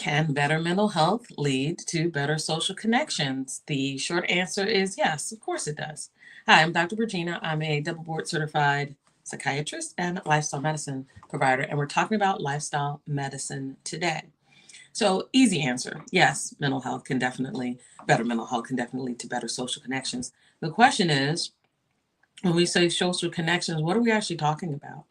Can better mental health lead to better social connections? The short answer is yes, of course it does. Hi, I'm Dr. Regina. I'm a double board certified psychiatrist and lifestyle medicine provider, and we're talking about lifestyle medicine today. So, easy answer yes, better mental health can definitely lead to better social connections. The question is, when we say social connections, what are we actually talking about?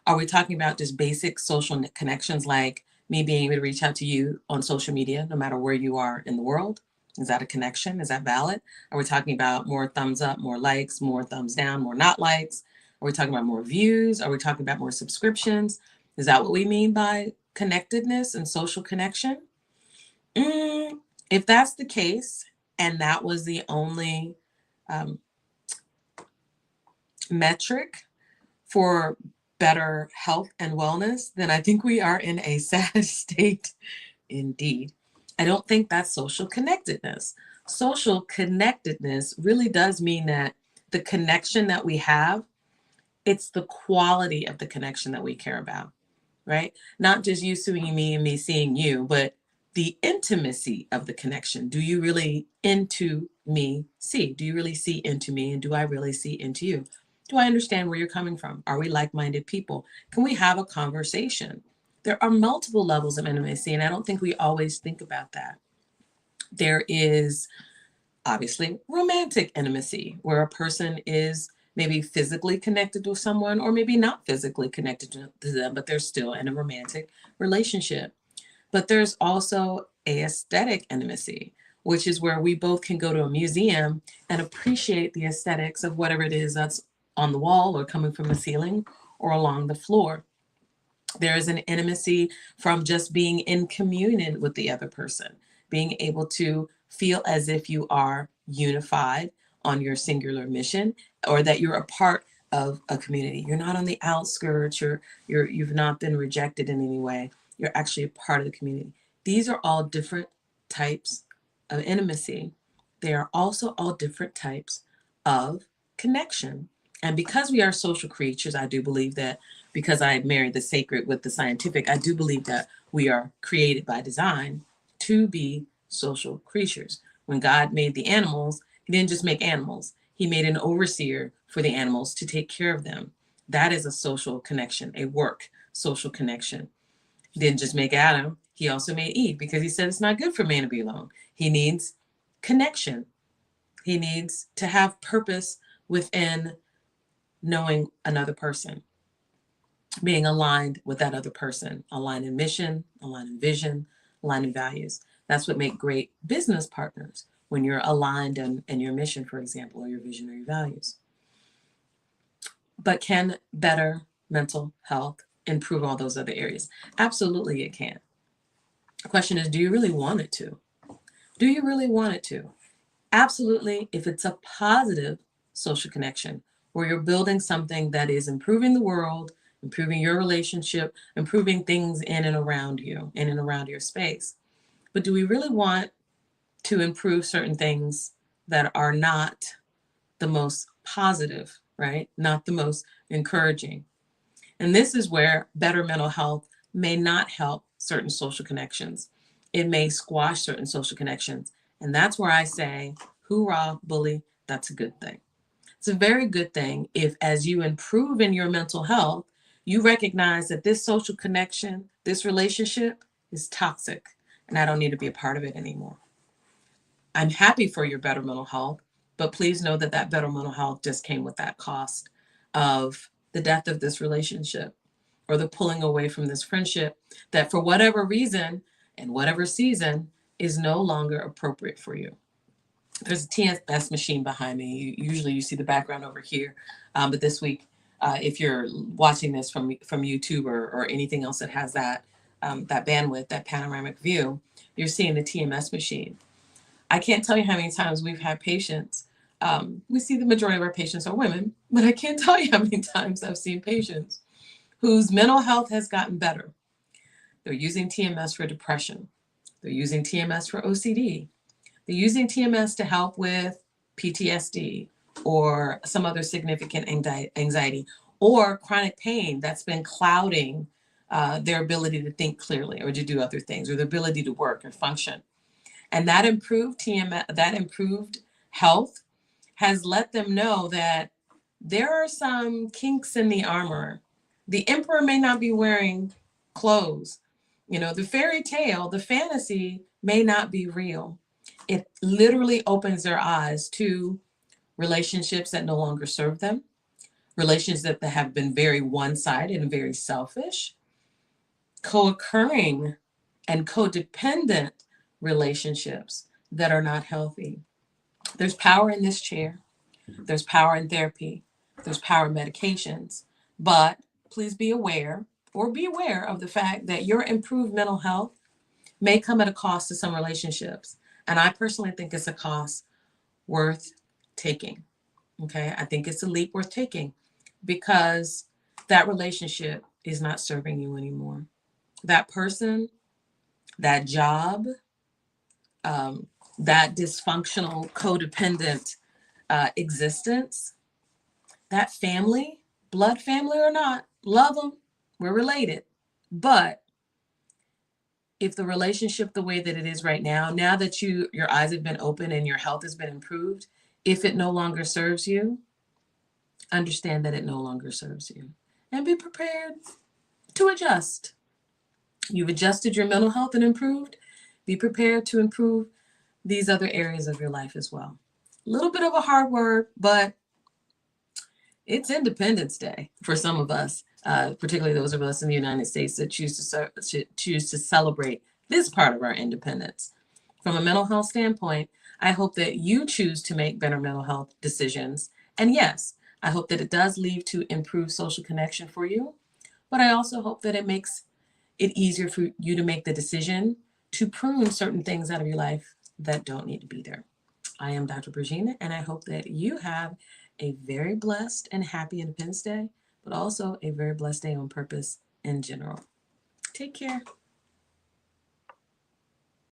Are we talking about just basic social connections like me being able to reach out to you on social media, no matter where you are in the world? Is that a connection? Is that valid? Are we talking about more thumbs up, more likes, more thumbs down, more not likes? Are we talking about more views? Are we talking about more subscriptions? Is that what we mean by connectedness and social connection? If that's the case, and that was the only um, metric for better health and wellness, then I think we are in a sad state indeed. I don't think that's social connectedness. Social connectedness really does mean that the connection that we have, it's the quality of the connection that we care about, right? Not just you seeing me and me seeing you, but the intimacy of the connection. Do you really into me see? Do you really see into me? And do I really see into you? Do I understand where you're coming from? Are we like-minded people? Can we have a conversation? There are multiple levels of intimacy, and I don't think we always think about that. There is obviously romantic intimacy, where a person is maybe physically connected to someone or maybe not physically connected to them, but they're still in a romantic relationship. But there's also a aesthetic intimacy, which is where we both can go to a museum and appreciate the aesthetics of whatever it is that's on the wall or coming from the ceiling or along the floor. There is an intimacy from just being in communion with the other person, being able to feel as if you are unified on your singular mission, or that you're a part of a community. You're not on the outskirts, you've not been rejected in any way. You're actually a part of the community. These are all different types of intimacy. They are also all different types of connection. And because we are social creatures, I do believe that, because I married the sacred with the scientific, I do believe that we are created by design to be social creatures. When God made the animals, He didn't just make animals, He made an overseer for the animals to take care of them. That is a social connection, a work social connection. He didn't just make Adam, He also made Eve, because He said it's not good for man to be alone. He needs connection. He needs to have purpose within knowing another person, being aligned with that other person, aligned in mission, aligned in vision, aligned in values. That's what makes great business partners, when you're aligned in your mission, for example, or your vision or your values. But can better mental health improve all those other areas? Absolutely, it can. The question is, do you really want it to? Do you really want it to? Absolutely, if it's a positive social connection where you're building something that is improving the world, improving your relationship, improving things in and around you, in and around your space. But do we really want to improve certain things that are not the most positive, right? Not the most encouraging. And this is where better mental health may not help certain social connections. It may squash certain social connections. And that's where I say, hoorah, bully, that's a good thing. It's a very good thing if, as you improve in your mental health, you recognize that this social connection, this relationship is toxic, and I don't need to be a part of it anymore. I'm happy for your better mental health, but please know that that better mental health just came with that cost of the death of this relationship or the pulling away from this friendship that, for whatever reason and whatever season, is no longer appropriate for you. There's a TMS machine behind me. Usually you see the background over here, but this week, if you're watching this from YouTube or anything else that has that bandwidth, that panoramic view, you're seeing the TMS machine. I can't tell you how many times we've had patients. We see the majority of our patients are women, but I can't tell you how many times I've seen patients whose mental health has gotten better. They're using TMS for depression. They're using TMS for OCD. They're using TMS to help with PTSD or some other significant anxiety or chronic pain that's been clouding their ability to think clearly or to do other things, or their ability to work or function. And that improved that improved health has let them know that there are some kinks in the armor. The emperor may not be wearing clothes. You know, the fairy tale, the fantasy may not be real. It literally opens their eyes to relationships that no longer serve them, relationships that have been very one-sided and very selfish, co-occurring and codependent relationships that are not healthy. There's power in this chair. There's power in therapy. There's power in medications. But please be aware of the fact that your improved mental health may come at a cost to some relationships. And I personally think it's a cost worth taking. Okay. I think it's a leap worth taking because that relationship is not serving you anymore. That person, that job, that dysfunctional, codependent existence, that family, blood family or not, love them, we're related. But if the relationship the way that it is right now, now that your eyes have been open and your health has been improved, if it no longer serves you, understand that it no longer serves you and be prepared to adjust. You've adjusted your mental health and improved. Be prepared to improve these other areas of your life as well. A little bit of a hard word, but it's Independence Day for some of us, particularly those of us in the United States that choose to celebrate this part of our independence. From a mental health standpoint, I hope that you choose to make better mental health decisions. And yes, I hope that it does lead to improved social connection for you. But I also hope that it makes it easier for you to make the decision to prune certain things out of your life that don't need to be there. I am Dr. Brigina, and I hope that you have a very blessed and happy Independence Day, but also a very blessed day on purpose in general. Take care.